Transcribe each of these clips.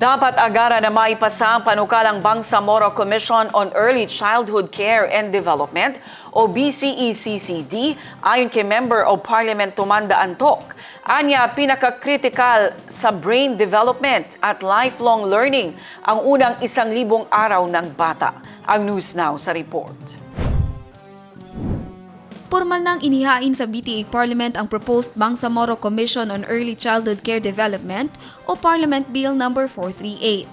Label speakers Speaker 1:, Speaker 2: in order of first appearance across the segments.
Speaker 1: Dapat agaran na maipasa ang panukalang Bangsamoro Commission on Early Childhood Care and Development o BCECCD ayon kay Member of Parliament Tumanda Antok. Anya, pinaka-critical sa brain development at lifelong learning ang unang 1,000 araw ng bata. Ang News Now sa report.
Speaker 2: Formal nang inihain sa BTA Parliament ang proposed Bangsamoro Commission on Early Childhood Care Development o Parliament Bill No. 438.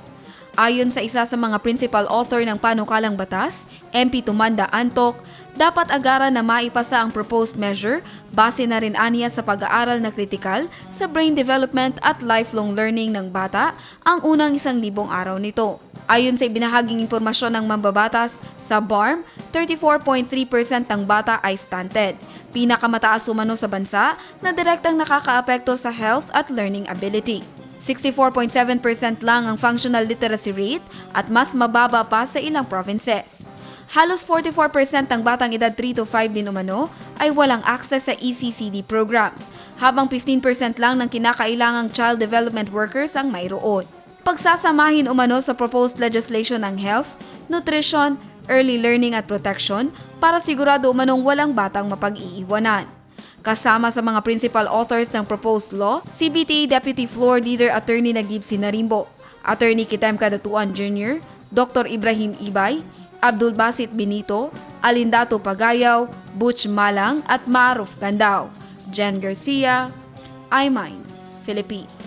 Speaker 2: Ayon sa isa sa mga principal author ng panukalang batas, MP Tumanda Antok, dapat agaran na maipasa ang proposed measure base na rin aniya sa pag-aaral na kritikal sa brain development at lifelong learning ng bata ang unang 1,000 araw nito. Ayon sa ibinahaging impormasyon ng mambabatas, sa BARM, 34.3% ng bata ay stunted. Pinakamataas umano sa bansa na direktang nakakaapekto sa health at learning ability. 64.7% lang ang functional literacy rate at mas mababa pa sa ilang provinces. Halos 44% ng batang edad 3 to 5 din umano ay walang access sa ECCD programs, habang 15% lang ng kinakailangang child development workers ang mayroon. Pagsasamahin umano sa proposed legislation ng health, nutrition, early learning at protection para sigurado umanong walang batang mapag-iiwanan. Kasama sa mga principal authors ng proposed law, si BTA Deputy Floor Leader Attorney Nagib Sinarimbo, Attorney Kitem Kadatuan Jr., Dr. Ibrahim Ibay, Abdul Basit Benito, Alindato Pagayaw, Butch Malang at Maruf Gandao. Jen Garcia, iMinds, Philippines.